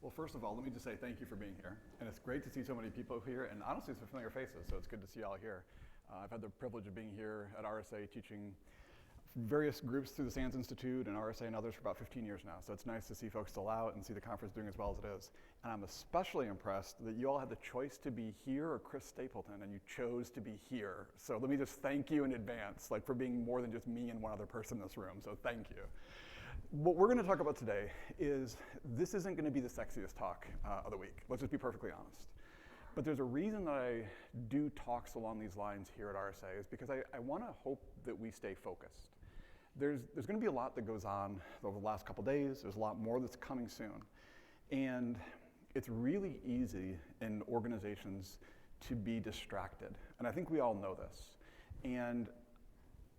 Well, first of all, let me just say thank you for being here. And it's great to see so many people here, and honestly, some familiar faces, so it's good to see you all here. I've had the privilege of being here at RSA teaching various groups through the SANS Institute and RSA and others for about 15 years now. So it's nice to see folks still out and see the conference doing as well as it is. And I'm especially impressed that you all had the choice to be here or Chris Stapleton, and you chose to be here. So let me just thank you in advance, for being more than just me and one other person in this room. So thank you. What we're going to talk about today is this isn't going to be the sexiest talk of the week. Let's just be perfectly honest. But there's a reason that I do talks along these lines here at RSA is because I want to hope that we stay focused. There's going to be a lot that goes on over the last couple days. There's a lot more that's coming soon. And it's really easy in organizations to be distracted. And I think we all know this. And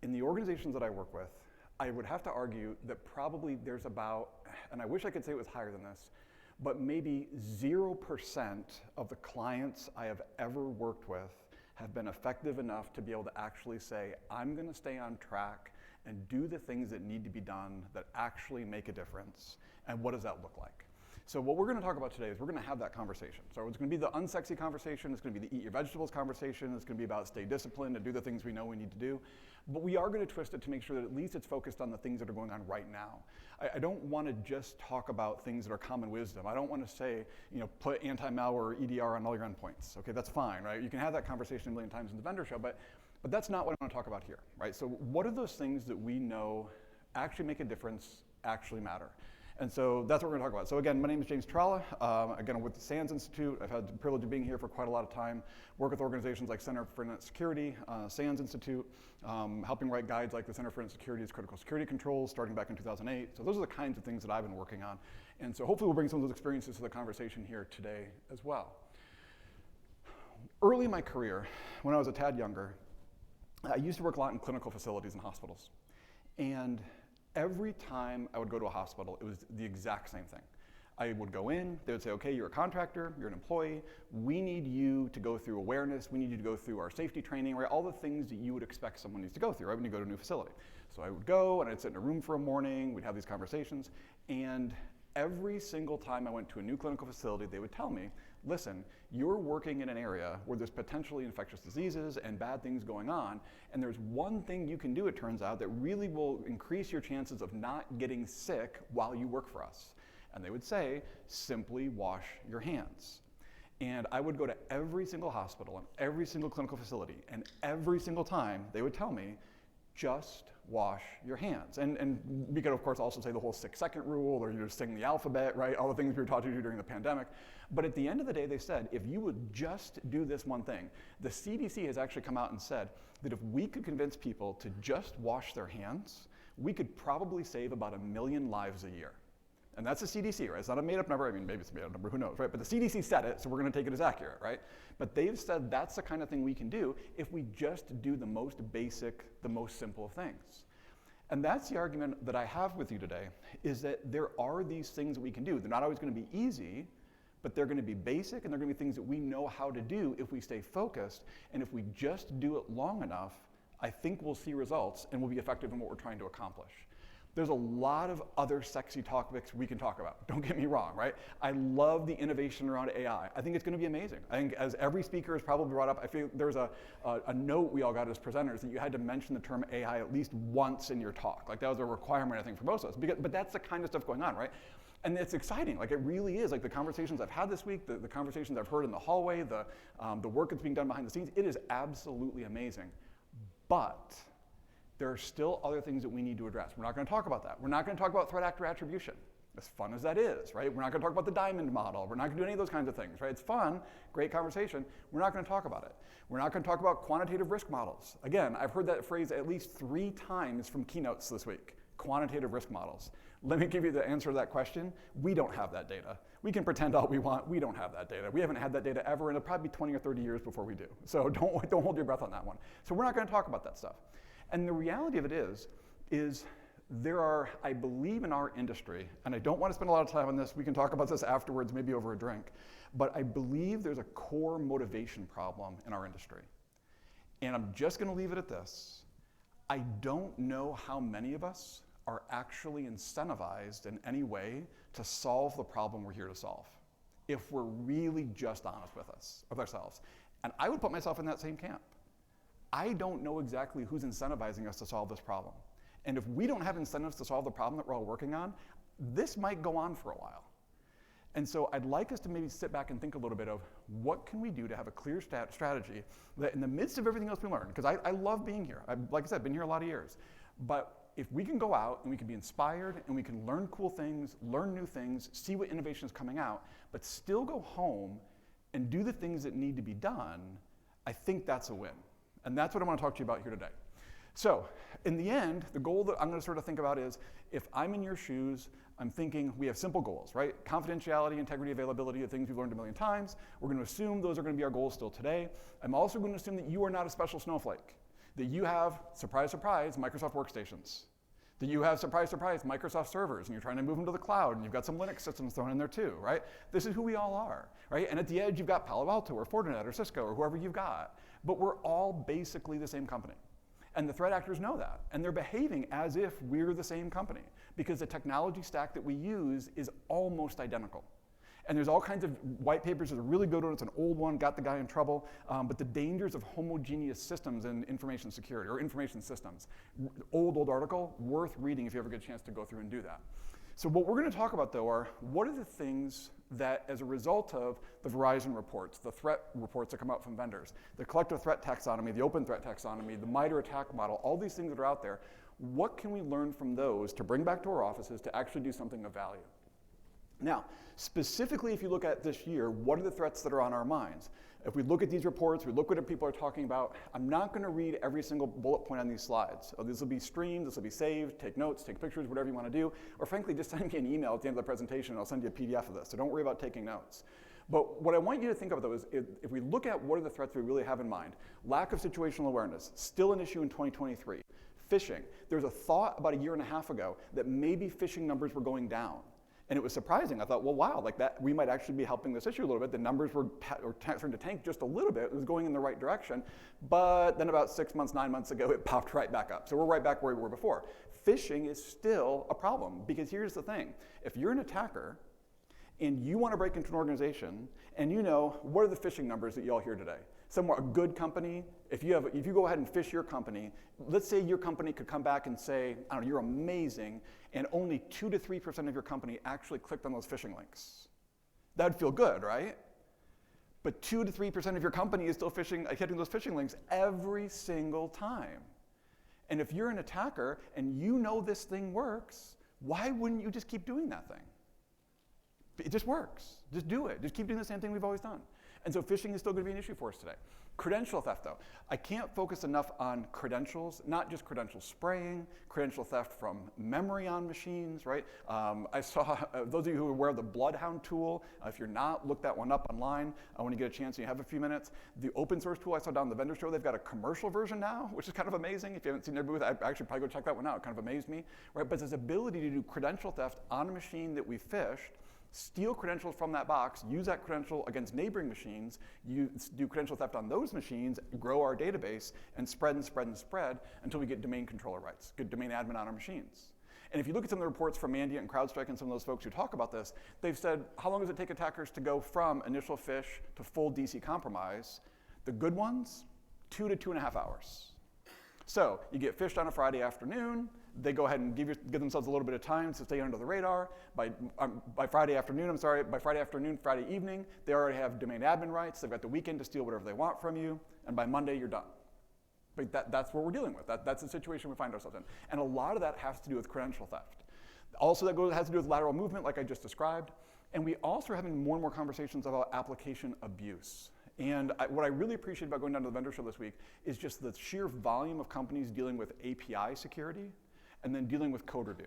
in the organizations that I work with, I would have to argue that probably there's about, and I wish I could say it was higher than this, but maybe 0% of the clients I have ever worked with have been effective enough to be able to actually say, I'm going to stay on track and do the things that need to be done that actually make a difference. And what does that look like? So what we're going to talk about today is we're going to have that conversation. So it's going to be the unsexy conversation. It's going to be the eat your vegetables conversation. It's going to be about stay disciplined and do the things we know we need to do. But we are going to twist it to make sure that at least it's focused on the things that are going on right now. I don't want to just talk about things that are common wisdom. I don't want to say, put anti-malware or EDR on all your endpoints. Okay, that's fine, right? You can have that conversation a million times in the vendor show, but that's not what I want to talk about here, right? So what are those things that we know actually make a difference, actually matter? And so that's what we're going to talk about. So again, my name is James Tralla. Again, I'm with the SANS Institute. I've had the privilege of being here for quite a lot of time. Work with organizations like Center for Internet Security, SANS Institute, helping write guides like the Center for Internet Security's Critical Security Controls starting back in 2008. So those are the kinds of things that I've been working on. And so hopefully we'll bring some of those experiences to the conversation here today as well. Early in my career, when I was a tad younger, I used to work a lot in clinical facilities and hospitals. And every time I would go to a hospital, it was the exact same thing. I would go in, they would say, okay, you're a contractor, you're an employee, we need you to go through awareness, we need you to go through our safety training, right? All the things that you would expect someone needs to go through, right, when you go to a new facility. So I would go and I'd sit in a room for a morning, we'd have these conversations, and every single time I went to a new clinical facility, they would tell me, listen, you're working in an area where there's potentially infectious diseases and bad things going on, and there's one thing you can do, it turns out, that really will increase your chances of not getting sick while you work for us. And they would say, simply wash your hands. And I would go to every single hospital and every single clinical facility, and every single time they would tell me, just wash your hands. And we could, of course, also say the whole 6-second rule, or you just sing the alphabet, right? All the things we were taught to do during the pandemic. But at the end of the day, they said, if you would just do this one thing, the CDC has actually come out and said that if we could convince people to just wash their hands, we could probably save about 1 million lives a year. And that's the CDC, right? It's not a made-up number. I mean, maybe it's a made-up number, who knows, right? But the CDC said it, so we're going to take it as accurate, right? But they've said that's the kind of thing we can do if we just do the most basic, the most simple of things. And that's the argument that I have with you today, is that there are these things that we can do. They're not always going to be easy, but they're going to be basic, and they're going to be things that we know how to do if we stay focused. And if we just do it long enough, I think we'll see results, and we'll be effective in what we're trying to accomplish. There's a lot of other sexy topics we can talk about. Don't get me wrong, right? I love the innovation around AI. I think it's going to be amazing. I think as every speaker has probably brought up, I feel there's a note we all got as presenters that you had to mention the term AI at least once in your talk. Like that was a requirement, I think, for most of us. But that's the kind of stuff going on, right? And it's exciting. Like it really is. Like the conversations I've had this week, the conversations I've heard in the hallway, the work that's being done behind the scenes, it is absolutely amazing. But there are still other things that we need to address. We're not going to talk about that. We're not going to talk about threat actor attribution, as fun as that is, right? We're not going to talk about the diamond model. We're not going to do any of those kinds of things, right? It's fun, great conversation. We're not going to talk about it. We're not going to talk about quantitative risk models. Again, I've heard that phrase at least 3 times from keynotes this week, quantitative risk models. Let me give you the answer to that question. We don't have that data. We can pretend all we want. We don't have that data. We haven't had that data ever, and it'll probably be 20 or 30 years before we do. So don't hold your breath on that one. So we're not going to talk about that stuff. And the reality of it is there are, I believe in our industry, and I don't want to spend a lot of time on this, we can talk about this afterwards, maybe over a drink, but I believe there's a core motivation problem in our industry. And I'm just going to leave it at this. I don't know how many of us are actually incentivized in any way to solve the problem we're here to solve, if we're really just honest with ourselves. And I would put myself in that same camp. I don't know exactly who's incentivizing us to solve this problem. And if we don't have incentives to solve the problem that we're all working on, this might go on for a while. And so I'd like us to maybe sit back and think a little bit of what can we do to have a clear strategy that in the midst of everything else we learn, because I love being here. Like I said, I've been here a lot of years. But if we can go out and we can be inspired and we can learn cool things, learn new things, see what innovation is coming out, but still go home and do the things that need to be done, I think that's a win. And that's what I want to talk to you about here today. So in the end, the goal that I'm going to sort of think about is, if I'm in your shoes, I'm thinking we have simple goals, right? Confidentiality, integrity, availability, the things we've learned a million times. We're going to assume those are going to be our goals still today. I'm also going to assume that you are not a special snowflake, that you have, surprise, surprise, Microsoft workstations, that you have, surprise, surprise, Microsoft servers, and you're trying to move them to the cloud, and you've got some Linux systems thrown in there too, right? This is who we all are, right? And at the edge, you've got Palo Alto or Fortinet or Cisco or whoever you've got, but we're all basically the same company. And the threat actors know that, and they're behaving as if we're the same company, because the technology stack that we use is almost identical. And there's all kinds of white papers. There's a really good one. It's an old one, got the guy in trouble. But the dangers of homogeneous systems in information security, or information systems. Old article, worth reading if you ever get a chance to go through and do that. So what we're going to talk about, though, are what are the things that, as a result of the Verizon reports, the threat reports that come out from vendors, the collective threat taxonomy, the open threat taxonomy, the MITRE attack model, all these things that are out there, what can we learn from those to bring back to our offices to actually do something of value? Now, specifically, if you look at this year, what are the threats that are on our minds? If we look at these reports, we look what people are talking about, I'm not going to read every single bullet point on these slides. So this will be streamed, this will be saved, take notes, take pictures, whatever you want to do. Or frankly, just send me an email at the end of the presentation and I'll send you a PDF of this. So don't worry about taking notes. But what I want you to think about, though, is if we look at what are the threats we really have in mind, lack of situational awareness, still an issue in 2023. Phishing, there was a thought about a year and a half ago that maybe phishing numbers were going down. And it was surprising. I thought, well, wow, like that, we might actually be helping this issue a little bit. The numbers were starting to tank just a little bit. It was going in the right direction. But then about 6 months, 9 months ago, it popped right back up. So we're right back where we were before. Phishing is still a problem, because here's the thing. If you're an attacker and you want to break into an organization, and you know, what are the phishing numbers that you all hear today? Somewhere, a good company, if you go ahead and phish your company, let's say your company could come back and say, I don't know, you're amazing, and only 2 to 3% of your company actually clicked on those phishing links. That would feel good, right? But 2 to 3% of your company is still hitting those phishing links every single time. And if you're an attacker and you know this thing works, why wouldn't you just keep doing that thing? It just works. Just do it. Just keep doing the same thing we've always done. And so phishing is still going to be an issue for us today. Credential theft, though. I can't focus enough on credentials, not just credential spraying, credential theft from memory on machines, right? I saw, those of you who are aware of the Bloodhound tool, if you're not, look that one up online when you get a chance and you have a few minutes. The open source tool I saw down the vendor show, they've got a commercial version now, which is kind of amazing. If you haven't seen their booth, I'd actually probably go check that one out. It kind of amazed me, right? But this ability to do credential theft on a machine that we phished, steal credentials from that box, use that credential against neighboring machines, do credential theft on those machines, grow our database, and spread and spread and spread until we get domain controller rights, get domain admin on our machines. And if you look at some of the reports from Mandiant and CrowdStrike and some of those folks who talk about this, they've said, how long does it take attackers to go from initial phish to full DC compromise? The good ones, 2 to 2.5 hours. So you get phished on a Friday afternoon, they go ahead and give themselves a little bit of time to stay under the radar. By Friday afternoon, Friday evening, they already have domain admin rights. They've got the weekend to steal whatever they want from you. And by Monday, you're done. But that's what we're dealing with. That's the situation we find ourselves in. And a lot of that has to do with credential theft. Also, has to do with lateral movement, like I just described. And we also are having more and more conversations about application abuse. And what I really appreciate about going down to the vendor show this week is just the sheer volume of companies dealing with API security and then dealing with code review.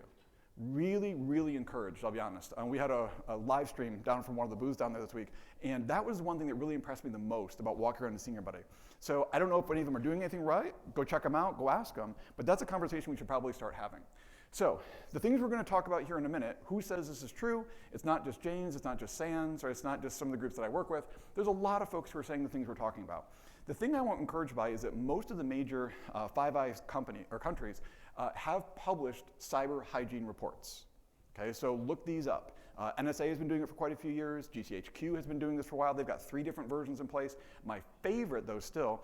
Really, really encouraged, I'll be honest. We had a live stream down from one of the booths down there this week, and that was one thing that really impressed me the most about walking around and seeing everybody. So I don't know if any of them are doing anything right. Go check them out, go ask them, but that's a conversation we should probably start having. So the things we're going to talk about here in a minute, who says this is true? It's not just Janes, it's not just Sands, or it's not just some of the groups that I work with. There's a lot of folks who are saying the things we're talking about. The thing I want to encourage by is that most of the major Five Eyes countries have published cyber hygiene reports. Okay, so look these up. NSA has been doing it for quite a few years. GCHQ has been doing this for a while. They've got 3 different versions in place. My favorite, though, still,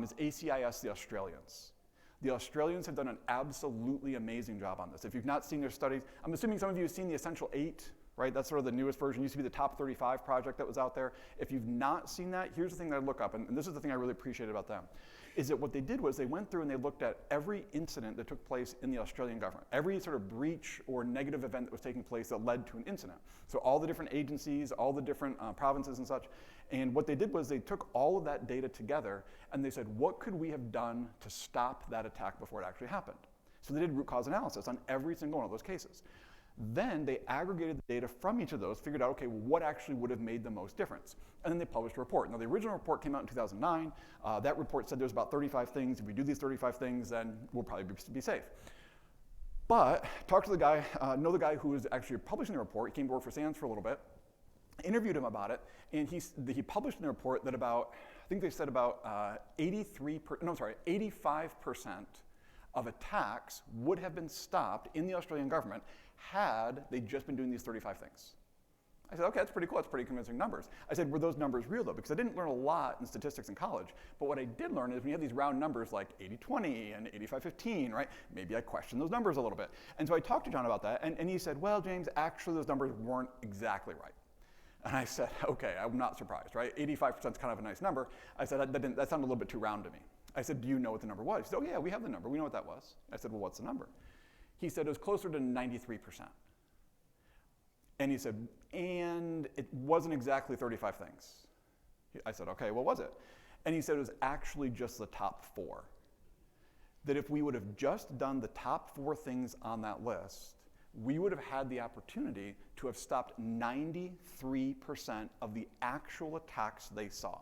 is ACIS, the Australians. The Australians have done an absolutely amazing job on this. If you've not seen their studies, I'm assuming some of you have seen the Essential 8, right? That's sort of the newest version. It used to be the Top 35 project that was out there. If you've not seen that, here's the thing that I look up, and this is the thing I really appreciated about them, is that what they did was they went through and they looked at every incident that took place in the Australian government, every sort of breach or negative event that was taking place that led to an incident. So all the different agencies, all the different provinces and such, and what they did was they took all of that data together and they said, what could we have done to stop that attack before it actually happened? So they did root cause analysis on every single one of those cases. Then they aggregated the data from each of those, figured out, okay, well, what actually would have made the most difference? And then they published a report. Now, the original report came out in 2009. That report said there's about 35 things. If we do these 35 things, then we'll probably be safe. But talk to the guy, know the guy who was actually publishing the report. He came to work for SANS for a little bit, interviewed him about it, and he published in the report that about, I think they said about 85% of attacks would have been stopped in the Australian government had they just been doing these 35 things. I said, okay, that's pretty cool. That's pretty convincing numbers. I said, were those numbers real, though? Because I didn't learn a lot in statistics in college. But what I did learn is when you have these round numbers like 80-20 and 85-15, right? Maybe I questioned those numbers a little bit. And so I talked to John about that, and he said, well, James, actually those numbers weren't exactly right. And I said, okay, I'm not surprised, right? 85% is kind of a nice number. I said, that sounded a little bit too round to me. I said, do you know what the number was? He said, oh, yeah, we have the number. We know what that was. I said, well, what's the number? He said, it was closer to 93%. And he said, and it wasn't exactly 35 things. I said, okay, what was it? And he said it was actually just the top 4. That if we would have just done the top 4 things on that list, we would have had the opportunity to have stopped 93% of the actual attacks they saw.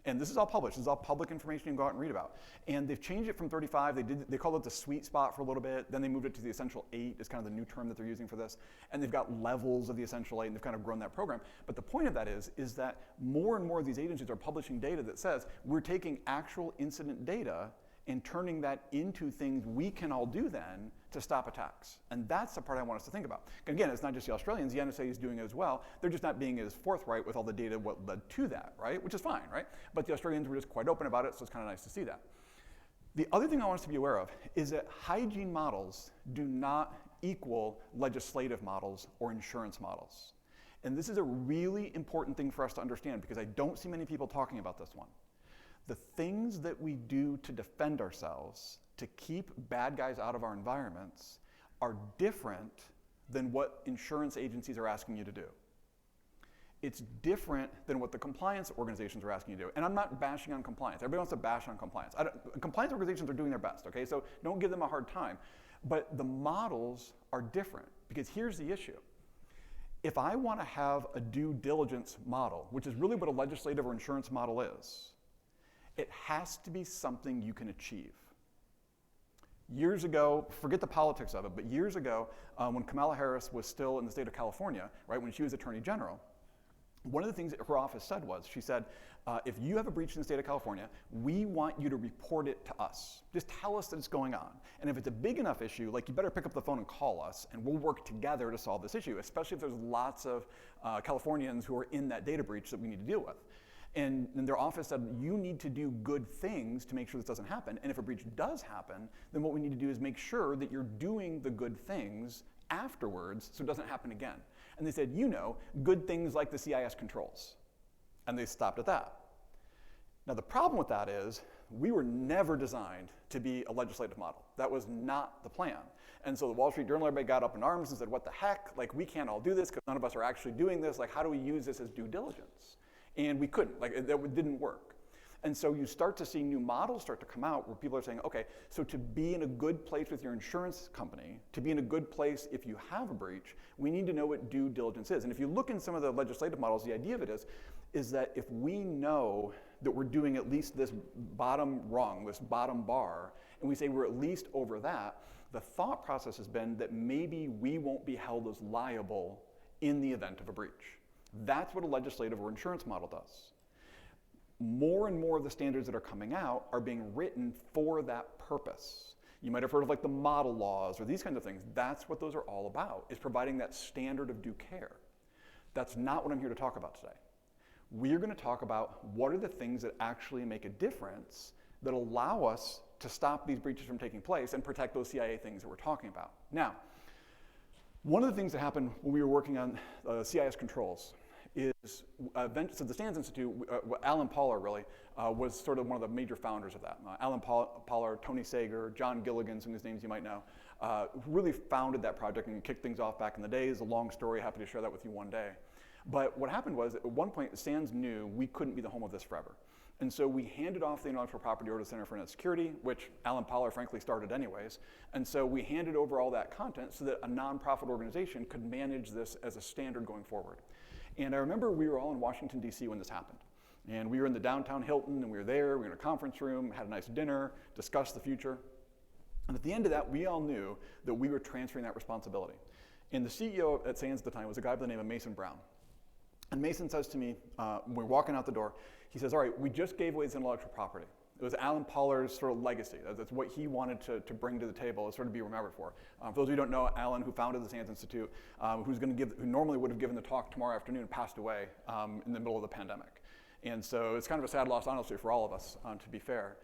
And this is all published. This is all public information you can go out and read about. And they've changed it from 35. They called it the sweet spot for a little bit. Then they moved it to the Essential 8 is kind of the new term that they're using for this. And they've got levels of the Essential 8, and they've kind of grown that program. But the point of that is that more and more of these agencies are publishing data that says we're taking actual incident data and turning that into things we can all do then to stop attacks. And that's the part I want us to think about. Again, it's not just the Australians, the NSA is doing it as well. They're just not being as forthright with all the data what led to that, right? Which is fine, right? But the Australians were just quite open about it, so it's kind of nice to see that. The other thing I want us to be aware of is that hygiene models do not equal legislative models or insurance models. And this is a really important thing for us to understand because I don't see many people talking about this one. The things that we do to defend ourselves, to keep bad guys out of our environments, are different than what insurance agencies are asking you to do. It's different than what the compliance organizations are asking you to do. And I'm not bashing on compliance. Everybody wants to bash on compliance. Compliance organizations are doing their best, okay? So don't give them a hard time. But the models are different because here's the issue. If I want to have a due diligence model, which is really what a legislative or insurance model is, it has to be something you can achieve. Years ago, forget the politics of it, but years ago, when Kamala Harris was still in the state of California, right, when she was Attorney General, one of the things that her office said was, she said, if you have a breach in the state of California, we want you to report it to us. Just tell us that it's going on. And if it's a big enough issue, like you better pick up the phone and call us, and we'll work together to solve this issue, especially if there's lots of Californians who are in that data breach that we need to deal with. And their office said, you need to do good things to make sure this doesn't happen. And if a breach does happen, then what we need to do is make sure that you're doing the good things afterwards so it doesn't happen again. And they said, good things like the CIS controls. And they stopped at that. Now the problem with that is, we were never designed to be a legislative model. That was not the plan. And so the Wall Street Journal, everybody got up in arms and said, what the heck? Like, we can't all do this because none of us are actually doing this. Like, how do we use this as due diligence? And we couldn't, like, that didn't work. And so you start to see new models start to come out where people are saying, okay, so to be in a good place with your insurance company, to be in a good place if you have a breach, we need to know what due diligence is. And if you look in some of the legislative models, the idea of it is that if we know that we're doing at least this bottom rung, this bottom bar, and we say we're at least over that, the thought process has been that maybe we won't be held as liable in the event of a breach. That's what a legislative or insurance model does. More and more of the standards that are coming out are being written for that purpose. You might have heard of like the model laws or these kinds of things. That's what those are all about, is providing that standard of due care. That's not what I'm here to talk about today. We're going to talk about what are the things that actually make a difference that allow us to stop these breaches from taking place and protect those CIA things that we're talking about. Now, one of the things that happened when we were working on CIS controls is, so the SANS Institute, Alan Pollard really, was sort of one of the major founders of that. Alan Pollard, Tony Sager, John Gilligan, some of these names you might know, really founded that project and kicked things off back in the day. It's a long story, happy to share that with you one day. But what happened was, at one point, SANS knew we couldn't be the home of this forever. And so we handed off the Intellectual Property Order to the Center for Net Security, which Alan Pollard frankly started anyways. And so we handed over all that content so that a nonprofit organization could manage this as a standard going forward. And I remember we were all in Washington, D.C. when this happened. And we were in the downtown Hilton, and we were there, we were in a conference room, had a nice dinner, discussed the future. And at the end of that, we all knew that we were transferring that responsibility. And the CEO at SANS at the time was a guy by the name of Mason Brown. And Mason says to me, when we're walking out the door, he says, all right, we just gave away his intellectual property. It was Alan Pollard's sort of legacy. That's what he wanted to bring to the table, to sort of be remembered for. For those of you who don't know, Alan, who founded the SANS Institute, who normally would have given the talk tomorrow afternoon, passed away in the middle of the pandemic. And so it's kind of a sad loss, honestly, for all of us, to be fair.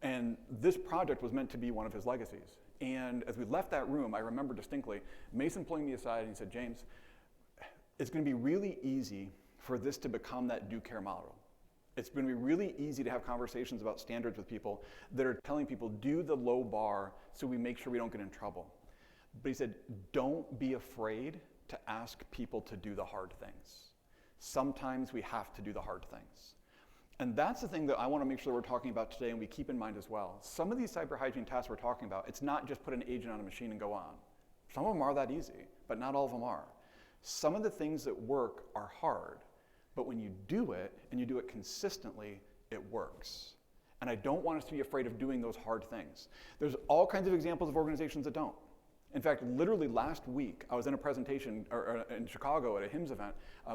And this project was meant to be one of his legacies. And as we left that room, I remember distinctly, Mason pulling me aside and he said, James, it's going to be really easy for this to become that due care model. It's going to be really easy to have conversations about standards with people that are telling people, do the low bar so we make sure we don't get in trouble. But he said, don't be afraid to ask people to do the hard things. Sometimes we have to do the hard things. And that's the thing that I want to make sure we're talking about today and we keep in mind as well. Some of these cyber hygiene tasks we're talking about, it's not just put an agent on a machine and go on. Some of them are that easy, but not all of them are. Some of the things that work are hard, but when you do it, and you do it consistently, it works. And I don't want us to be afraid of doing those hard things. There's all kinds of examples of organizations that don't. In fact, literally last week, I was in a presentation in Chicago at a HIMSS event,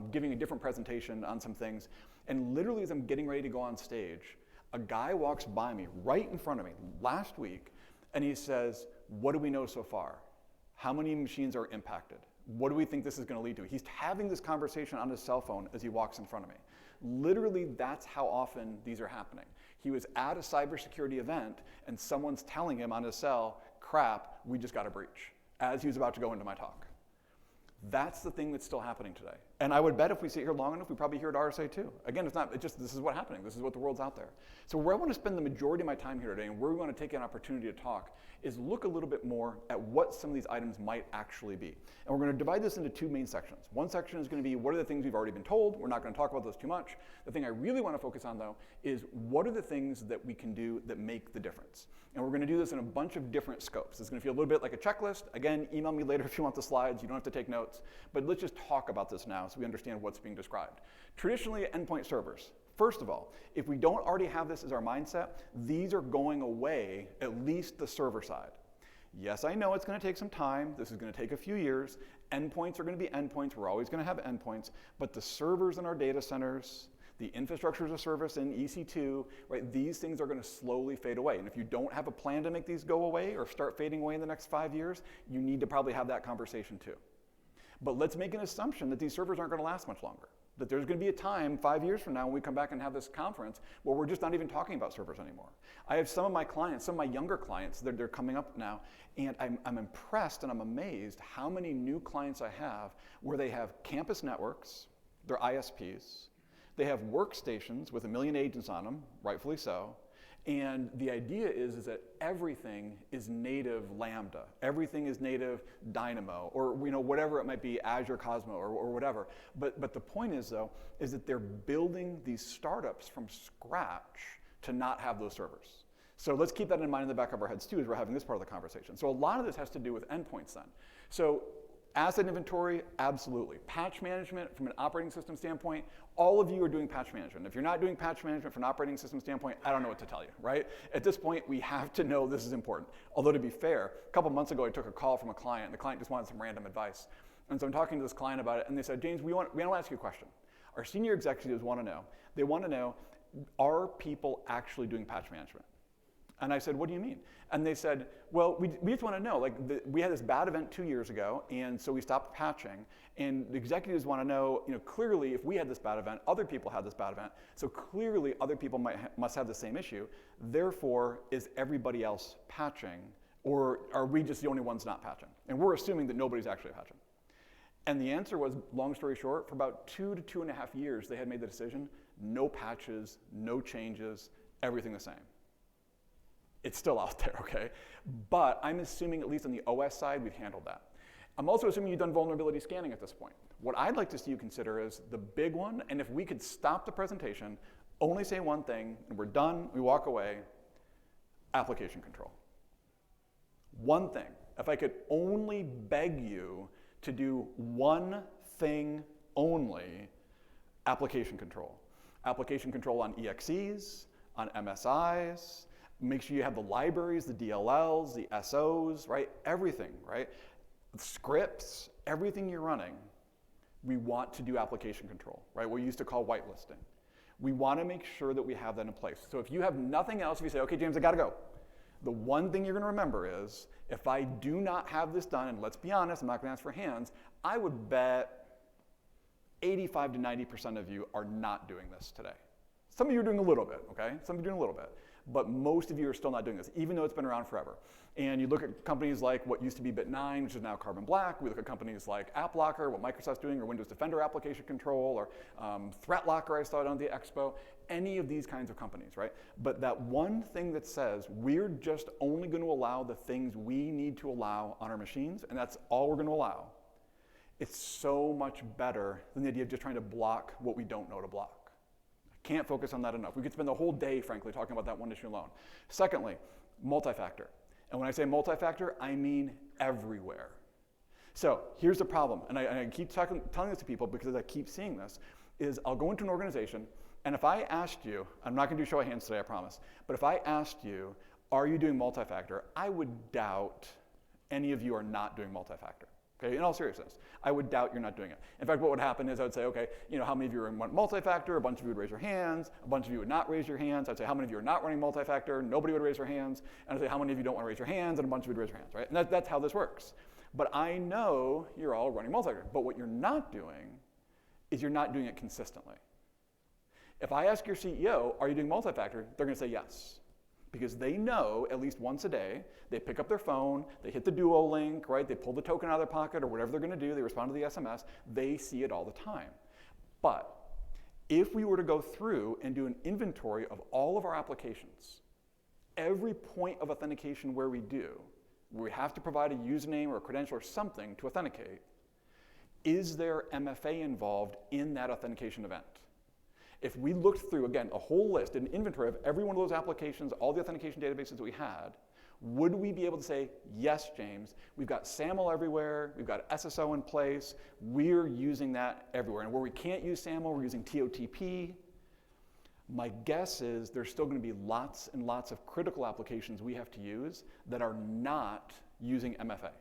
giving a different presentation on some things, and literally as I'm getting ready to go on stage, a guy walks by me, right in front of me, last week, and he says, what do we know so far? How many machines are impacted? What do we think this is going to lead to? He's having this conversation on his cell phone as he walks in front of me. Literally, that's how often these are happening. He was at a cybersecurity event, and someone's telling him on his cell, crap, we just got a breach, as he was about to go into my talk. That's the thing that's still happening today. And I would bet if we sit here long enough, we probably hear it at RSA too. Again, this is what's happening. This is what the world's out there. So where I want to spend the majority of my time here today, and where we want to take an opportunity to talk, is look a little bit more at what some of these items might actually be. And we're going to divide this into two main sections. One section is going to be what are the things we've already been told. We're not going to talk about those too much. The thing I really want to focus on, though, is what are the things that we can do that make the difference. And we're going to do this in a bunch of different scopes. It's going to feel a little bit like a checklist. Again, email me later if you want the slides. You don't have to take notes. But let's just talk about this now so we understand what's being described. Traditionally, endpoint servers. First of all, if we don't already have this as our mindset, these are going away, at least the server side. Yes, I know it's going to take some time. This is going to take a few years. Endpoints are going to be endpoints. We're always going to have endpoints. But the servers in our data centers, the infrastructure as a service in EC2, right, these things are going to slowly fade away. And if you don't have a plan to make these go away or start fading away in the next 5 years, you need to probably have that conversation too. But let's make an assumption that these servers aren't going to last much longer. That there's going to be a time 5 years from now when we come back and have this conference where we're just not even talking about servers anymore. I have some of my clients, some of my younger clients, they're coming up now, and I'm impressed and I'm amazed how many new clients I have where they have campus networks, they're ISPs, they have workstations with 1 million agents on them, rightfully so, and the idea is that everything is native Lambda. Everything is native Dynamo, or whatever it might be, Azure Cosmo, or whatever. But the point is, though, is that they're building these startups from scratch to not have those servers. So let's keep that in mind in the back of our heads, too, as we're having this part of the conversation. So a lot of this has to do with endpoints, then. So asset inventory, absolutely. Patch management from an operating system standpoint, all of you are doing patch management. If you're not doing patch management from an operating system standpoint, I don't know what to tell you, right? At this point, we have to know this is important. Although to be fair, a couple months ago, I took a call from a client. The client just wanted some random advice. And so I'm talking to this client about it, and they said, James, we want to ask you a question. Our senior executives want to know. They want to know, are people actually doing patch management? And I said, what do you mean? And they said, well, we just want to know, like, we had this bad event 2 years ago, and so we stopped patching, and the executives want to know, clearly if we had this bad event, other people had this bad event, so clearly other people must have the same issue. Therefore, is everybody else patching, or are we just the only ones not patching? And we're assuming that nobody's actually patching. And the answer was, long story short, for about 2 to 2.5 years, they had made the decision, no patches, no changes, everything the same. It's still out there, okay? But I'm assuming, at least on the OS side, we've handled that. I'm also assuming you've done vulnerability scanning at this point. What I'd like to see you consider is the big one, and if we could stop the presentation, only say one thing, and we're done, we walk away, application control. One thing. If I could only beg you to do one thing only, application control. Application control on EXEs, on MSIs, make sure you have the libraries, the DLLs, the SOs, right? Everything, right? Scripts, everything you're running, we want to do application control, right? What we used to call whitelisting. We want to make sure that we have that in place. So if you have nothing else, if you say, okay, James, I got to go. The one thing you're going to remember is, if I do not have this done, and let's be honest, I'm not going to ask for hands, I would bet 85 to 90% of you are not doing this today. Some of you are doing a little bit, okay? Some of you are doing a little bit. But most of you are still not doing this, even though it's been around forever. And you look at companies like what used to be Bit9, which is now Carbon Black. We look at companies like AppLocker, what Microsoft's doing, or Windows Defender application control, or ThreatLocker I saw it on the Expo. Any of these kinds of companies, right? But that one thing that says we're just only going to allow the things we need to allow on our machines, and that's all we're going to allow. It's so much better than the idea of just trying to block what we don't know to block. Can't focus on that enough. We could spend the whole day, frankly, talking about that one issue alone. Secondly, multi-factor. And when I say multi-factor, I mean everywhere. So here's the problem, and I keep telling this to people because I keep seeing this, is I'll go into an organization, and if I asked you, I'm not going to do show of hands today, I promise, but if I asked you, are you doing multi-factor, I would doubt any of you are not doing multi-factor. Okay, in all seriousness, I would doubt you're not doing it. In fact, what would happen is I would say, okay, how many of you are in multi-factor? A bunch of you would raise your hands. A bunch of you would not raise your hands. I'd say, how many of you are not running multi-factor? Nobody would raise their hands. And I'd say, how many of you don't want to raise your hands? And a bunch of you would raise your hands, right? And that's how this works. But I know you're all running multi-factor. But what you're not doing is you're not doing it consistently. If I ask your CEO, are you doing multi-factor? They're going to say yes. Because they know at least once a day, they pick up their phone, they hit the Duo link, right? They pull the token out of their pocket or whatever they're going to do, they respond to the SMS, they see it all the time. But if we were to go through and do an inventory of all of our applications, every point of authentication where we have to provide a username or a credential or something to authenticate, is there MFA involved in that authentication event? If we looked through, again, a whole list, an inventory of every one of those applications, all the authentication databases that we had, would we be able to say, yes, James, we've got SAML everywhere, we've got SSO in place, we're using that everywhere. And where we can't use SAML, we're using TOTP. My guess is there's still going to be lots and lots of critical applications we have to use that are not using MFA.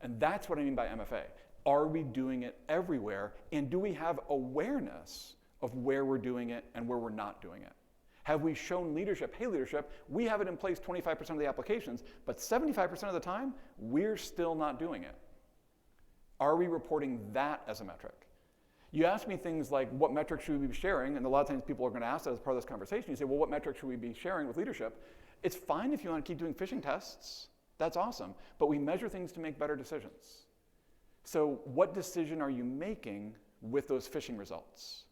And that's what I mean by MFA. Are we doing it everywhere? And do we have awareness of where we're doing it and where we're not doing it? Have we shown leadership, hey leadership, we have it in place 25% of the applications, but 75% of the time, we're still not doing it. Are we reporting that as a metric? You ask me things like, what metrics should we be sharing? And a lot of times people are going to ask that as part of this conversation. You say, well, what metrics should we be sharing with leadership? It's fine if you want to keep doing phishing tests. That's awesome. But we measure things to make better decisions. So what decision are you making with those phishing results?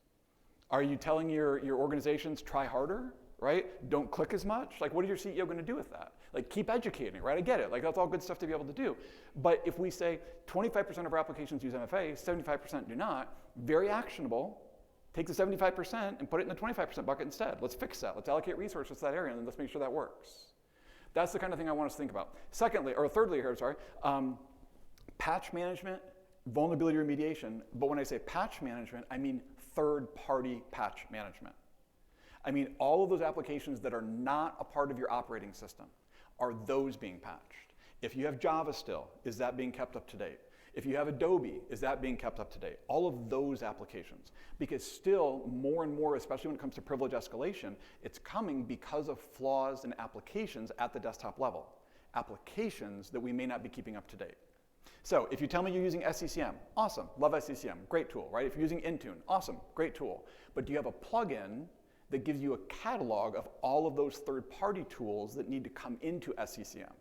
Are you telling your organizations, try harder, right? Don't click as much? Like, what is your CEO going to do with that? Like, keep educating, right? I get it. Like, that's all good stuff to be able to do. But if we say 25% of our applications use MFA, 75% do not, very actionable. Take the 75% and put it in the 25% bucket instead. Let's fix that. Let's allocate resources to that area, and then let's make sure that works. That's the kind of thing I want us to think about. Thirdly, patch management, vulnerability remediation. But when I say patch management, I mean third-party patch management. I mean all of those applications that are not a part of your operating system. Are those being patched? If you have Java still, is that being kept up to date? If you have Adobe, is that being kept up to date? All of those applications. Because still, more and more, especially when it comes to privilege escalation, it's coming because of flaws in applications at the desktop level. Applications that we may not be keeping up to date. So if you tell me you're using SCCM, awesome, love SCCM, great tool, right? If you're using Intune, awesome, great tool. But do you have a plugin that gives you a catalog of all of those third-party tools that need to come into SCCM?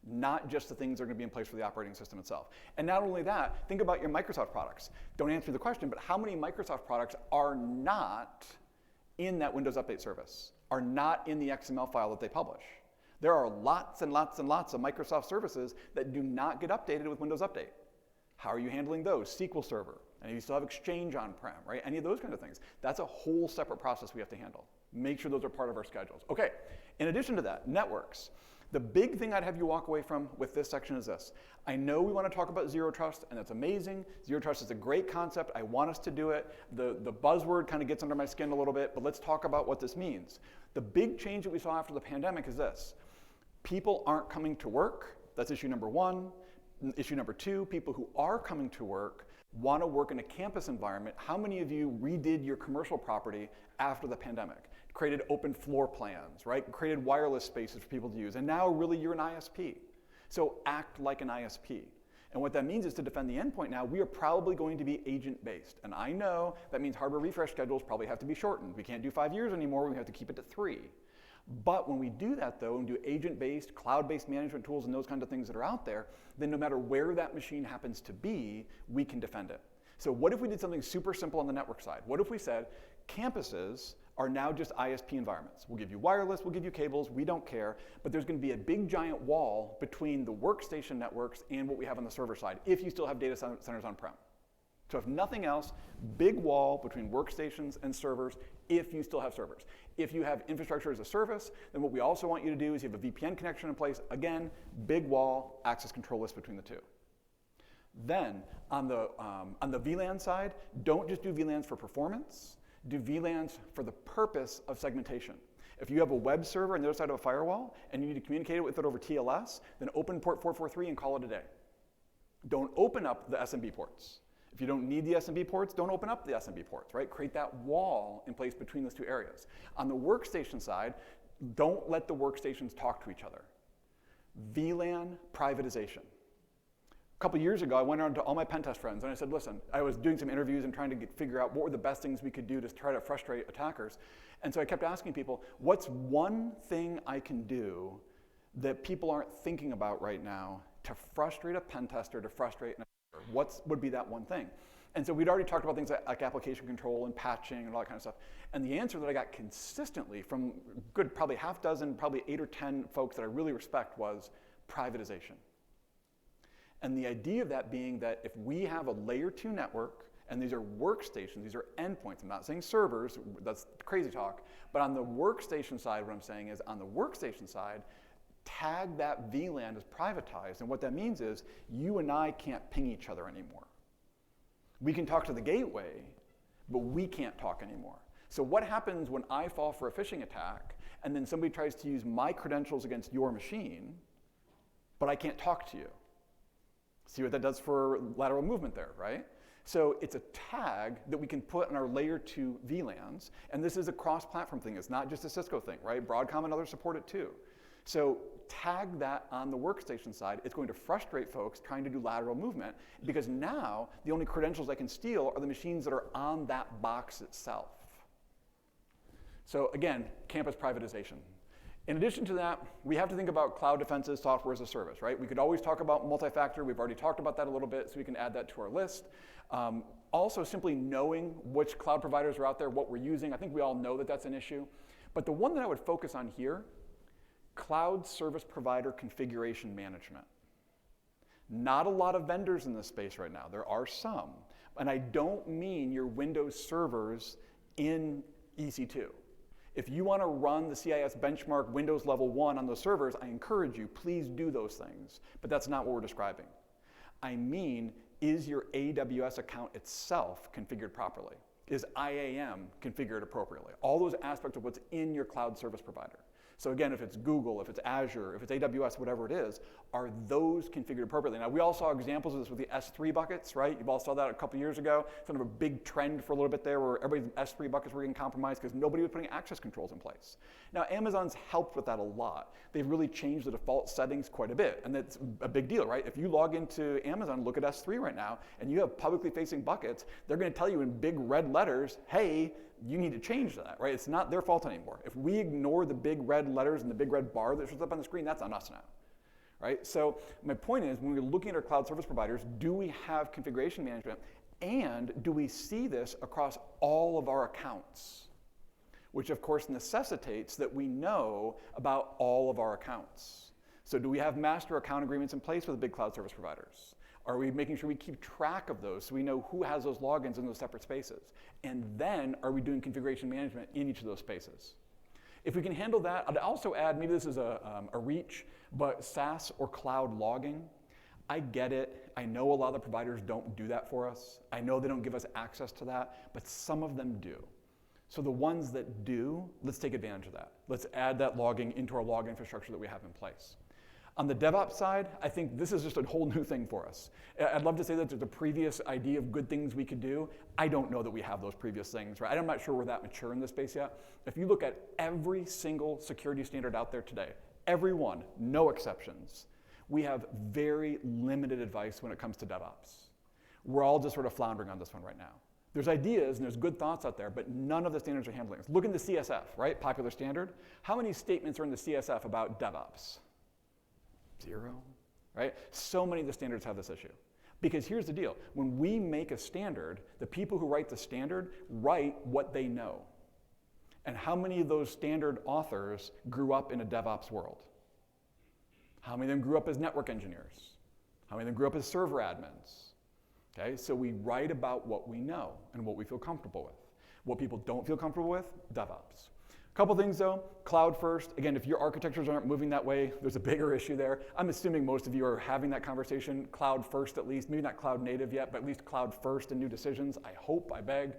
Not just the things that are going to be in place for the operating system itself. And not only that, think about your Microsoft products. Don't answer the question, but how many Microsoft products are not in that Windows Update service, are not in the XML file that they publish? There are lots and lots and lots of Microsoft services that do not get updated with Windows Update. How are you handling those? SQL Server, and you still have Exchange on-prem, right? Any of those kind of things. That's a whole separate process we have to handle. Make sure those are part of our schedules. Okay, in addition to that, networks. The big thing I'd have you walk away from with this section is this. I know we want to talk about Zero Trust, and that's amazing. Zero Trust is a great concept. I want us to do it. The buzzword kind of gets under my skin a little bit, but let's talk about what this means. The big change that we saw after the pandemic is this. People aren't coming to work. That's issue number one. Issue number two, people who are coming to work want to work in a campus environment. How many of you redid your commercial property after the pandemic? Created open floor plans, right? Created wireless spaces for people to use. And now really you're an ISP. So act like an ISP. And what that means is to defend the endpoint now, we are probably going to be agent-based. And I know that means hardware refresh schedules probably have to be shortened. We can't do 5 years anymore, we have to keep it to 3. But when we do that though, and do agent-based, cloud-based management tools and those kinds of things that are out there, then no matter where that machine happens to be, we can defend it. So what if we did something super simple on the network side? What if we said, campuses are now just ISP environments. We'll give you wireless, we'll give you cables, we don't care, but there's going to be a big giant wall between the workstation networks and what we have on the server side, if you still have data centers on-prem. So if nothing else, big wall between workstations and servers if you still have servers. If you have infrastructure as a service, then what we also want you to do is you have a VPN connection in place. Again, big wall, access control list between the two. Then on the VLAN side, don't just do VLANs for performance, do VLANs for the purpose of segmentation. If you have a web server on the other side of a firewall and you need to communicate with it over TLS, then open port 443 and call it a day. Don't open up the SMB ports. If you don't need the SMB ports, don't open up the SMB ports, right? Create that wall in place between those two areas. On the workstation side, don't let the workstations talk to each other. VLAN privatization. A couple years ago, I went around to all my pen test friends and I said, listen, I was doing some interviews and trying to figure out what were the best things we could do to try to frustrate attackers. And so I kept asking people, what's one thing I can do that people aren't thinking about right now to frustrate a pen tester, to frustrate an attacker? What would be that one thing? And so we'd already talked about things like application control and patching and all that kind of stuff. And the answer that I got consistently from good probably half dozen, probably 8 or 10 folks that I really respect was privatization. And the idea of that being that if we have a layer 2 network, and these are workstations, these are endpoints, I'm not saying servers, that's crazy talk, but on the workstation side, what I'm saying is on the workstation side, tag that VLAN as privatized, and what that means is you and I can't ping each other anymore. We can talk to the gateway, but we can't talk anymore. So what happens when I fall for a phishing attack, and then somebody tries to use my credentials against your machine, but I can't talk to you? See what that does for lateral movement there, right? So it's a tag that we can put on our layer 2 VLANs, and this is a cross-platform thing. It's not just a Cisco thing, right? Broadcom and others support it too. So tag that on the workstation side. It's going to frustrate folks trying to do lateral movement because now the only credentials I can steal are the machines that are on that box itself. So again, campus privatization. In addition to that, we have to think about cloud defenses, software as a service, right? We could always talk about multi-factor. We've already talked about that a little bit, so we can add that to our list. Also, simply knowing which cloud providers are out there, what we're using. I think we all know that that's an issue. But the one that I would focus on here, cloud service provider configuration management. Not a lot of vendors in this space right now. There are some. And I don't mean your Windows servers in EC2. If you want to run the CIS benchmark Windows level 1 on those servers, I encourage you, please do those things. But that's not what we're describing. I mean, is your AWS account itself configured properly? Is IAM configured appropriately? All those aspects of what's in your cloud service provider. So again, if it's Google, if it's Azure, if it's AWS, whatever it is, are those configured appropriately? Now, we all saw examples of this with the S3 buckets, right? You've all saw that a couple years ago. Sort of a big trend for a little bit there where everybody's S3 buckets were getting compromised because nobody was putting access controls in place. Now, Amazon's helped with that a lot. They've really changed the default settings quite a bit, and that's a big deal, right? If you log into Amazon, look at S3 right now, and you have publicly facing buckets, they're going to tell you in big red letters, hey, you need to change that, right? It's not their fault anymore. If we ignore the big red letters and the big red bar that shows up on the screen, that's on us now, right? So my point is, when we're looking at our cloud service providers, do we have configuration management, and do we see this across all of our accounts? Which of course necessitates that we know about all of our accounts. So do we have master account agreements in place with the big cloud service providers? Are we making sure we keep track of those so we know who has those logins in those separate spaces? And then are we doing configuration management in each of those spaces? If we can handle that, I'd also add, maybe this is a reach, but SaaS or cloud logging. I get it. I know a lot of the providers don't do that for us. I know they don't give us access to that, but some of them do. So the ones that do, let's take advantage of that. Let's add that logging into our log infrastructure that we have in place. On the DevOps side, I think this is just a whole new thing for us. I'd love to say that there's a previous idea of good things we could do. I don't know that we have those previous things, right? I'm not sure we're that mature in this space yet. If you look at every single security standard out there today, every one, no exceptions, we have very limited advice when it comes to DevOps. We're all just sort of floundering on this one right now. There's ideas and there's good thoughts out there, but none of the standards are handling this. Look in the CSF, right? Popular standard. How many statements are in the CSF about DevOps? 0, right? So many of the standards have this issue. Because here's the deal. When we make a standard, the people who write the standard write what they know. And how many of those standard authors grew up in a DevOps world? How many of them grew up as network engineers? How many of them grew up as server admins? Okay, so we write about what we know and what we feel comfortable with. What people don't feel comfortable with, DevOps. A couple things though, cloud first. Again, if your architectures aren't moving that way, there's a bigger issue there. I'm assuming most of you are having that conversation, cloud first at least, maybe not cloud native yet, but at least cloud first in new decisions. I hope, I beg.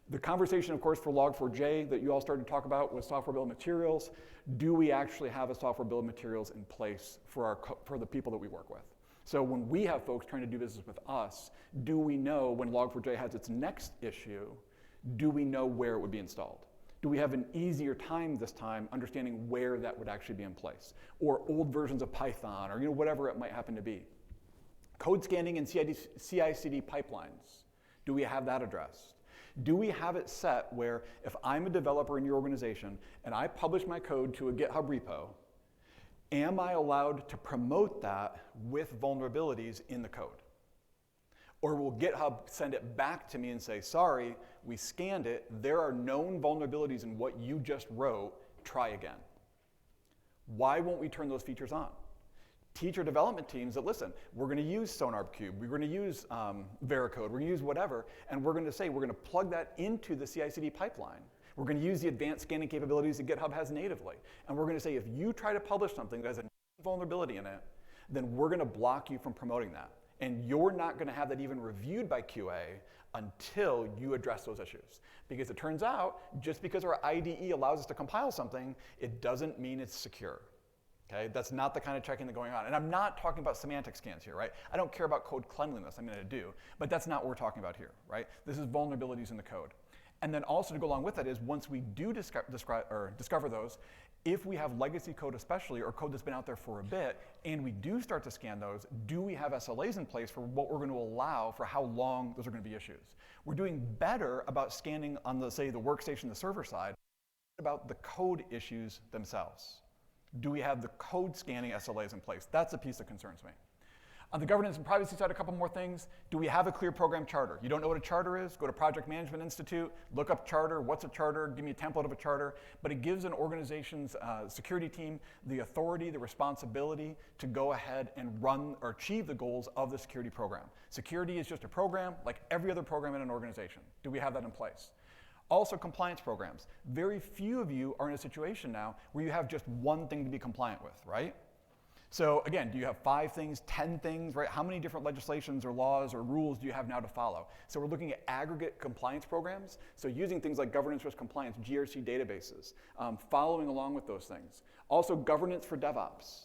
The conversation, of course, for Log4j that you all started to talk about was software bill of materials. Do we actually have a software bill of materials in place for the people that we work with? So when we have folks trying to do business with us, do we know when Log4j has its next issue, do we know where it would be installed? Do we have an easier time this time understanding where that would actually be in place? Or old versions of Python, or whatever it might happen to be. Code scanning and CI/CD pipelines. Do we have that addressed? Do we have it set where if I'm a developer in your organization and I publish my code to a GitHub repo, am I allowed to promote that with vulnerabilities in the code? Or will GitHub send it back to me and say, sorry, we scanned it, there are known vulnerabilities in what you just wrote, try again. Why won't we turn those features on? Teach our development teams that, listen, we're going to use SonarCube, we're going to use Veracode, we're going to use whatever, and we're going to say we're going to plug that into the CI/CD pipeline. We're going to use the advanced scanning capabilities that GitHub has natively. And we're going to say if you try to publish something that has a vulnerability in it, then we're going to block you from promoting that. And you're not going to have that even reviewed by QA until you address those issues. Because it turns out, just because our IDE allows us to compile something, it doesn't mean it's secure. Okay? That's not the kind of checking that's going on. And I'm not talking about semantic scans here, right? I don't care about code cleanliness. I mean, I do. But that's not what we're talking about here, right? This is vulnerabilities in the code. And then also to go along with that is once we do discover those, if we have legacy code especially, or code that's been out there for a bit, and we do start to scan those, do we have SLAs in place for what we're going to allow for how long those are going to be issues? We're doing better about scanning on the, say, the workstation, the server side, about the code issues themselves. Do we have the code scanning SLAs in place? That's the piece that concerns me. On the governance and privacy side, a couple more things. Do we have a clear program charter? You don't know what a charter is? Go to Project Management Institute, look up charter. What's a charter? Give me a template of a charter. But it gives an organization's security team the authority, the responsibility to go ahead and run or achieve the goals of the security program. Security is just a program like every other program in an organization. Do we have that in place? Also, compliance programs. Very few of you are in a situation now where you have just one thing to be compliant with, right? So again, do you have 5 things, 10 things, right? How many different legislations or laws or rules do you have now to follow? So we're looking at aggregate compliance programs. So using things like governance risk compliance, GRC databases, following along with those things. Also governance for DevOps.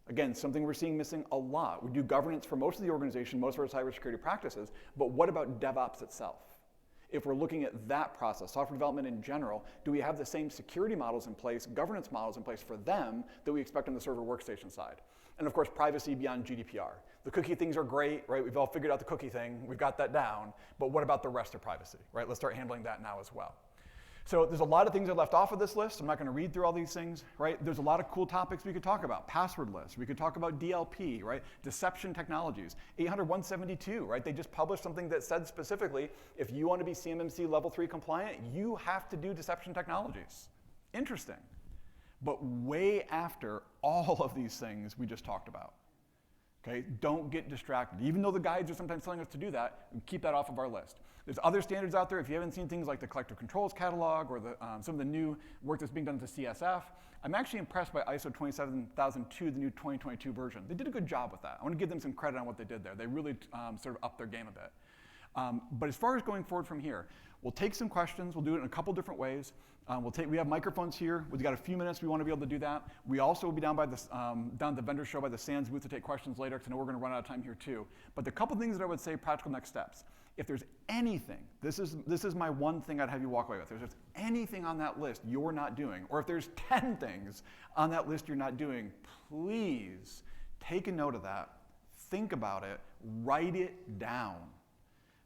Again, something we're seeing missing a lot. We do governance for most of the organization, most of our cybersecurity practices, but what about DevOps itself? If we're looking at that process, software development in general, do we have the same security models in place, governance models in place for them that we expect on the server workstation side? And of course, privacy beyond GDPR. The cookie things are great, right? We've all figured out the cookie thing, we've got that down, but what about the rest of privacy, right? Let's start handling that now as well. So there's a lot of things I left off of this list. I'm not going to read through all these things, right? There's a lot of cool topics we could talk about. Passwordless, we could talk about DLP, right? Deception technologies. 800.172, right? They just published something that said specifically, if you want to be CMMC level 3 compliant, you have to do deception technologies. Interesting. But way after all of these things we just talked about. Okay, don't get distracted. Even though the guides are sometimes telling us to do that, keep that off of our list. There's other standards out there. If you haven't seen things like the Collective Controls Catalog or some of the new work that's being done with the CSF, I'm actually impressed by ISO 27002, the new 2022 version. They did a good job with that. I want to give them some credit on what they did there. They really sort of upped their game a bit. But as far as going forward from here, we'll take some questions. We'll do it in a couple different ways. We have microphones here. We've got a few minutes. We want to be able to do that. We also will be down at the vendor show by the SANS booth to take questions later, because I know we're going to run out of time here too. But the couple things that I would say, practical next steps. If there's anything, this is my one thing I'd have you walk away with. If there's anything on that list you're not doing, or if there's 10 things on that list you're not doing, please take a note of that, think about it, write it down.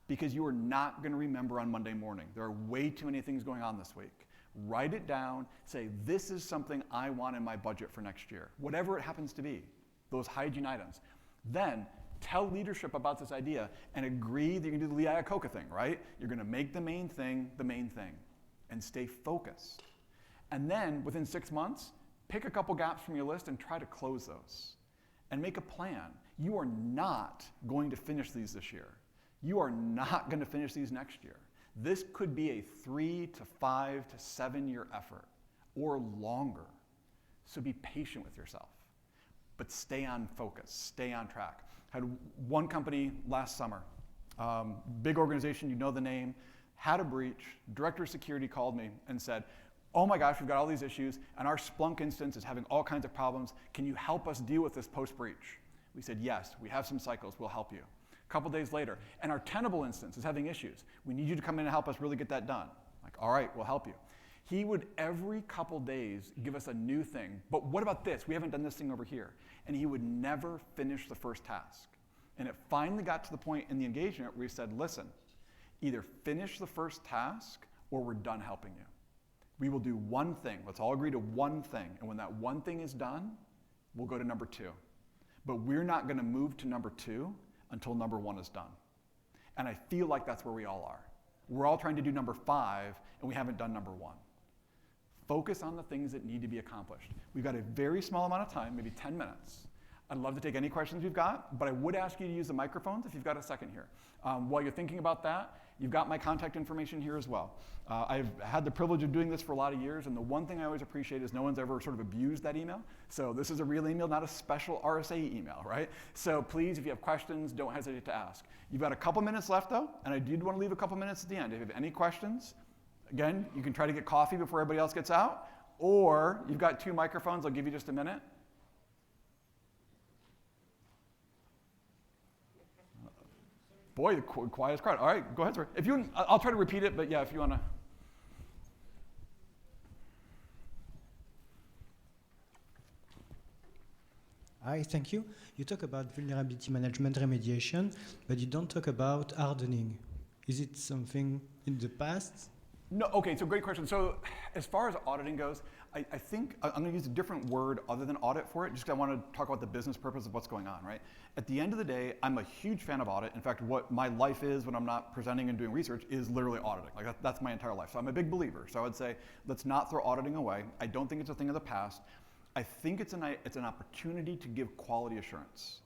Because you are not going to remember on Monday morning. There are way too many things going on this week. Write it down, say, this is something I want in my budget for next year, whatever it happens to be, those hygiene items. Then tell leadership about this idea and agree that you can do the Lee Iacocca thing, right? You're going to make the main thing, and stay focused. And then within 6 months, pick a couple gaps from your list and try to close those. And make a plan. You are not going to finish these this year. You are not going to finish these next year. This could be a 3 to 5 to 7 year effort or longer. So be patient with yourself, but stay on focus, stay on track. I had one company last summer, big organization, you know the name, had a breach. Director of security called me and said, oh my gosh, we've got all these issues and our Splunk instance is having all kinds of problems. Can you help us deal with this post-breach? We said, yes, we have some cycles, we'll help you. A couple days later, and our Tenable instance is having issues. We need you to come in and help us really get that done. Like, all right, we'll help you. He would every couple days give us a new thing. But what about this? We haven't done this thing over here. And he would never finish the first task. And it finally got to the point in the engagement where he said, listen, either finish the first task or we're done helping you. We will do one thing. Let's all agree to one thing. And when that one thing is done, we'll go to number 2. But we're not going to move to number 2 until number 1 is done. And I feel like that's where we all are. We're all trying to do number 5, and we haven't done number 1. Focus on the things that need to be accomplished. We've got a very small amount of time, maybe 10 minutes. I'd love to take any questions you've got, but I would ask you to use the microphones if you've got a second here. While you're thinking about that, you've got my contact information here as well. I've had the privilege of doing this for a lot of years, and the one thing I always appreciate is no one's ever sort of abused that email. So this is a real email, not a special RSA email, right? So please, if you have questions, don't hesitate to ask. You've got a couple minutes left though, and I did want to leave a couple minutes at the end. If you have any questions, again, you can try to get coffee before everybody else gets out, or you've got 2 microphones, I'll give you just a minute. Boy, the quietest crowd. All right, go ahead, sir. If you, I'll try to repeat it, but yeah, if you want to. Hi, thank you. You talk about vulnerability management remediation, but you don't talk about hardening. Is it something in the past? No, okay, so great question. So as far as auditing goes, I think I'm going to use a different word other than audit for it, just because I want to talk about the business purpose of what's going on, right? At the end of the day, I'm a huge fan of audit. In fact, what my life is when I'm not presenting and doing research is literally auditing. Like that's my entire life. So I'm a big believer. So I would say, let's not throw auditing away. I don't think it's a thing of the past. I think it's an opportunity to give quality assurance.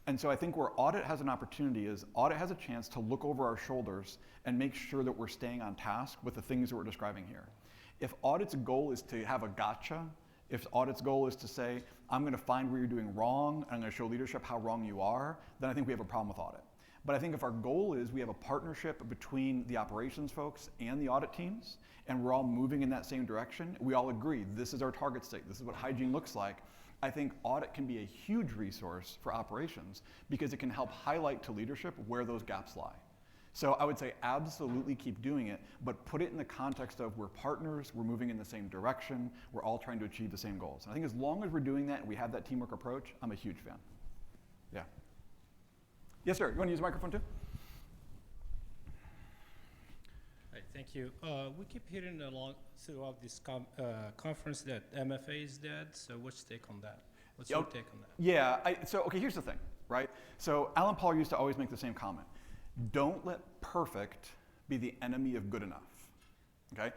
And so I think where audit has an opportunity is audit has a chance to look over our shoulders and make sure that we're staying on task with the things that we're describing here. If audit's goal is to have a gotcha If audit's goal is to say, I'm going to find where you're doing wrong, and I'm going to show leadership how wrong you are, then I think we have a problem with audit. But I think if our goal is we have a partnership between the operations folks and the audit teams, and we're all moving in that same direction, we all agree this is our target state, this is what hygiene looks like, I think audit can be a huge resource for operations because it can help highlight to leadership where those gaps lie. So I would say absolutely keep doing it, but put it in the context of we're partners, we're moving in the same direction, we're all trying to achieve the same goals. And I think as long as we're doing that and we have that teamwork approach, I'm a huge fan. Yeah. Yes, sir. You want to use the microphone too? Hi, thank you. We keep hearing along throughout this conference that MFA is dead. So what's your take on that? What's your take on that? Yeah. Okay, here's the thing, right? So Alan Paul used to always make the same comment. Don't let perfect be the enemy of good enough, okay?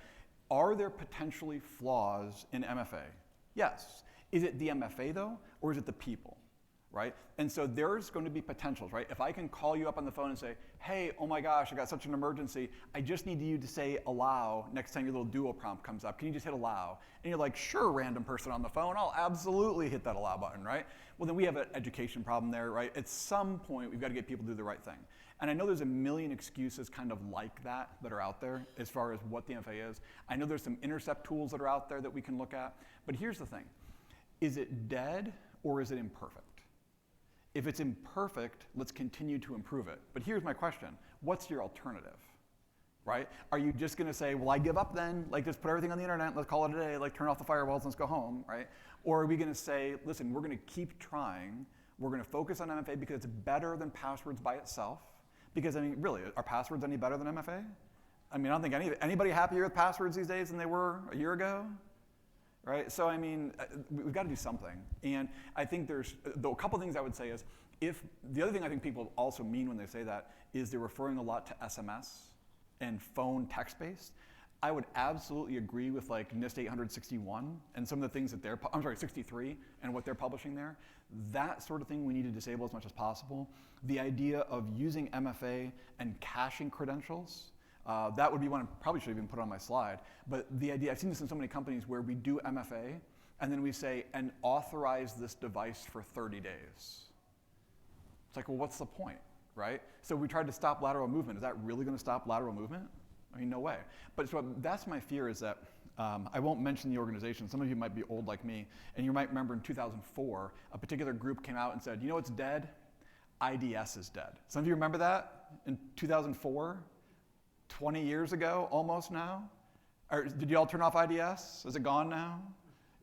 Are there potentially flaws in MFA? Yes. Is it the MFA though, or is it the people, right? And so there's going to be potentials, right? If I can call you up on the phone and say, hey, oh my gosh, I got such an emergency, I just need you to say allow next time your little duo prompt comes up. Can you just hit allow? And you're like, sure, random person on the phone, I'll absolutely hit that allow button, right? Well, then we have an education problem there, right? At some point, we've got to get people to do the right thing. And I know there's a million excuses kind of like that are out there as far as what the MFA is. I know there's some intercept tools that are out there that we can look at. But here's the thing. Is it dead or is it imperfect? If it's imperfect, let's continue to improve it. But here's my question. What's your alternative, right? Are you just going to say, well, I give up then, like just put everything on the internet, let's call it a day, like turn off the firewalls, let's go home, right? Or are we going to say, listen, we're going to keep trying, we're going to focus on MFA because it's better than passwords by itself? Because, I mean, really, are passwords any better than MFA? I mean, I don't think anybody happier with passwords these days than they were a year ago, right? So, I mean, we've got to do something. And I think there's, though a couple things I would say is, the other thing I think people also mean when they say that is they're referring a lot to SMS and phone text-based. I would absolutely agree with like NIST 861 and some of the things that 63 and what they're publishing there. That sort of thing we need to disable as much as possible. The idea of using MFA and caching credentials, that would be one I probably should have even put on my slide. But the idea, I've seen this in so many companies where we do MFA and then we say, and authorize this device for 30 days. It's like, well, what's the point, right? So we tried to stop lateral movement. Is that really going to stop lateral movement? I mean, no way. But so that's my fear is that, I won't mention the organization. Some of you might be old like me, and you might remember in 2004, a particular group came out and said, you know what's dead? IDS is dead. Some of you remember that in 2004? 20 years ago, almost now? Or did you all turn off IDS? Is it gone now?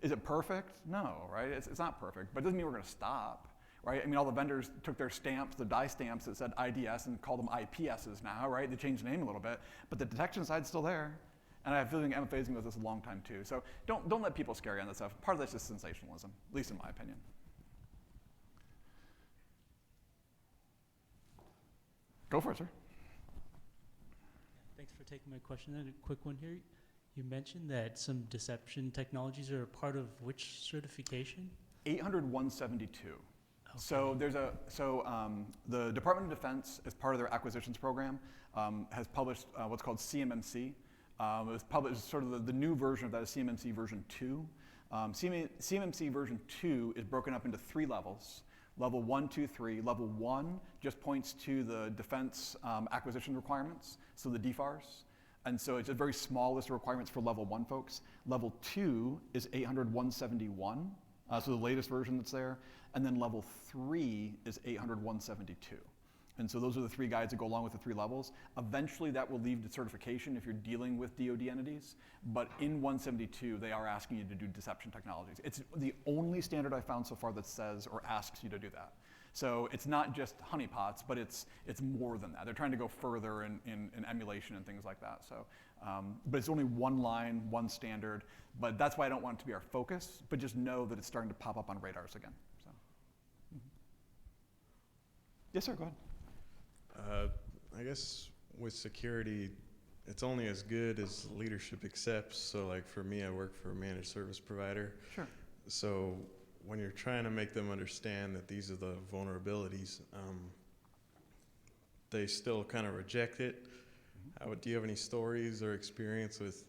Is it perfect? No, right? It's not perfect, but it doesn't mean we're going to stop. Right? I mean, all the vendors took their stamps, the die stamps that said IDS and called them IPSs now, right? They changed the name a little bit, but the detection side's still there. And I have a feeling MFA is going to go with this a long time too. So don't let people scare you on this stuff. Part of that's just sensationalism, at least in my opinion. Go for it, sir. Thanks for taking my question. And a quick one here. You mentioned that some deception technologies are a part of which certification? 80172. Okay. So the Department of Defense, as part of their acquisitions program, has published what's called CMMC. It was published sort of the new version of that is CMMC version 2. CMMC version 2 is broken up into 3 levels. Level 1, 2, 3. Level 1 just points to the defense acquisition requirements, so the DFARS. And so it's a very small list of requirements for level 1 folks. Level 2 is 80171. So the latest version that's there. And then level 3 is 80172. And so those are the 3 guides that go along with the 3 levels. Eventually that will lead to certification if you're dealing with DoD entities. But in 172, they are asking you to do deception technologies. It's the only standard I've found so far that says or asks you to do that. So it's not just honeypots, but it's more than that. They're trying to go further in emulation and things like that. So, but it's only 1 line, 1 standard. But that's why I don't want it to be our focus, but just know that it's starting to pop up on radars again. So. Yes, sir, go ahead. I guess with security, it's only as good as leadership accepts. So like for me, I work for a managed service provider. Sure. So when you're trying to make them understand that these are the vulnerabilities, they still kind of reject it. Do you have any stories or experience with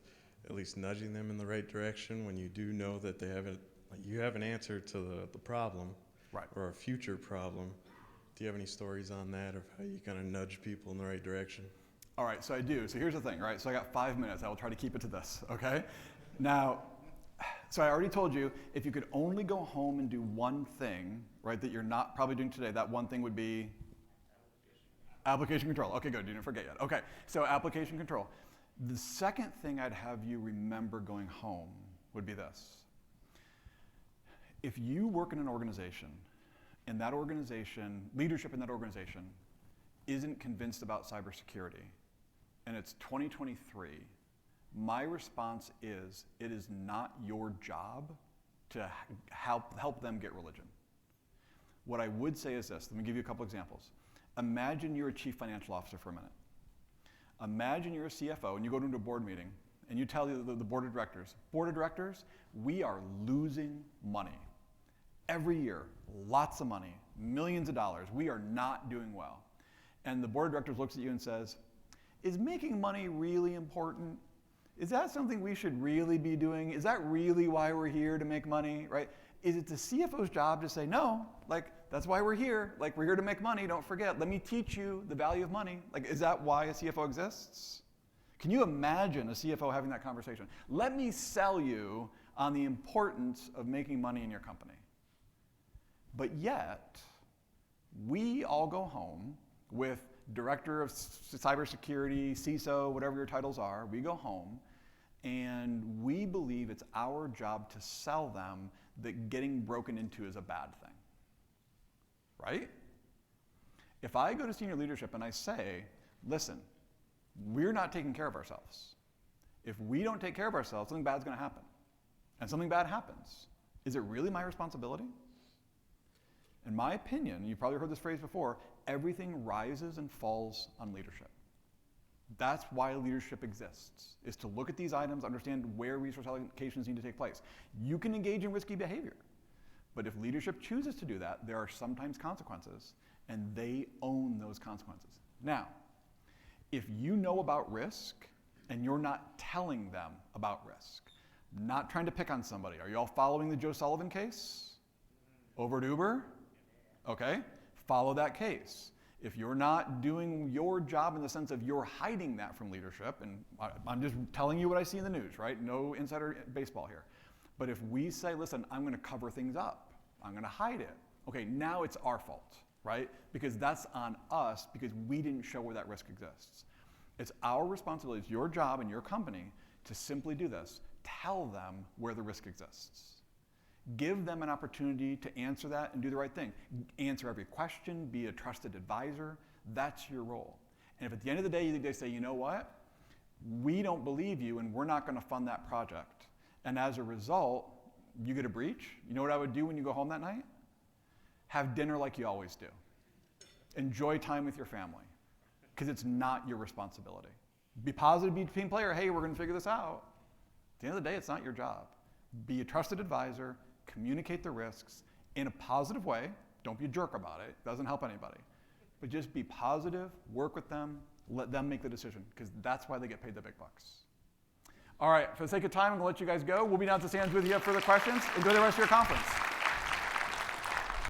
at least nudging them in the right direction when you do know that they haven't, like, you have an answer to the problem Right. or a future problem. Do you have any stories on that of how you kind of nudge people in the right direction? All right, so I do. So here's the thing, right? So I got 5 minutes. I will try to keep it to this, okay? Now, so I already told you, if you could only go home and do one thing, right, that you're not probably doing today, that one thing would be application control. Okay, good. You didn't forget yet. Okay, so application control. The second thing I'd have you remember going home would be this. If you work in an organization, and that organization, leadership in that organization, isn't convinced about cybersecurity, and it's 2023, my response is, it is not your job to help them get religion. What I would say is this. Let me give you a couple examples. Imagine you're a chief financial officer for a minute. Imagine you're a CFO and you go into a board meeting and you tell the board of directors, we are losing money. Every year, lots of money, millions of dollars. We are not doing well. And the board of directors looks at you and says, is making money really important? Is that something we should really be doing? Is that really why we're here, to make money, right? Is it the CFO's job to say, no, like, that's why we're here. Like, we're here to make money, don't forget. Let me teach you the value of money. Like, is that why a CFO exists? Can you imagine a CFO having that conversation? Let me sell you on the importance of making money in your company. But yet, we all go home with director of cybersecurity, CISO, whatever your titles are. We go home and we believe it's our job to sell them that getting broken into is a bad thing, right? If I go to senior leadership and I say, listen, we're not taking care of ourselves. If we don't take care of ourselves, something bad's going to happen. And something bad happens. Is it really my responsibility? In my opinion, you've probably heard this phrase before, everything rises and falls on leadership. That's why leadership exists, is to look at these items, understand where resource allocations need to take place. You can engage in risky behavior, but if leadership chooses to do that, there are sometimes consequences, and they own those consequences. Now, if you know about risk and you're not telling them about risk, not trying to pick on somebody, are you all following the Joe Sullivan case over at Uber? Okay, follow that case. If you're not doing your job in the sense of you're hiding that from leadership, and I'm just telling you what I see in the news, right? No insider baseball here. But if we say, listen, I'm going to cover things up, I'm going to hide it, okay, now it's our fault, right? Because that's on us because we didn't show where that risk exists. It's our responsibility, it's your job and your company to simply do this. Tell them where the risk exists. Give them an opportunity to answer that and do the right thing. Answer every question, be a trusted advisor. That's your role. And if at the end of the day they say, you know what? We don't believe you and we're not going to fund that project. And as a result, you get a breach. You know what I would do when you go home that night? Have dinner like you always do. Enjoy time with your family. Because it's not your responsibility. Be positive, be a team player. Hey, we're going to figure this out. At the end of the day, it's not your job. Be a trusted advisor. Communicate the risks in a positive way. Don't be a jerk about it. It doesn't help anybody. But just be positive, work with them, let them make the decision, because that's why they get paid the big bucks. All right, for the sake of time, I'm going to let you guys go. We'll be down to the stands with you for the questions. Enjoy the rest of your conference.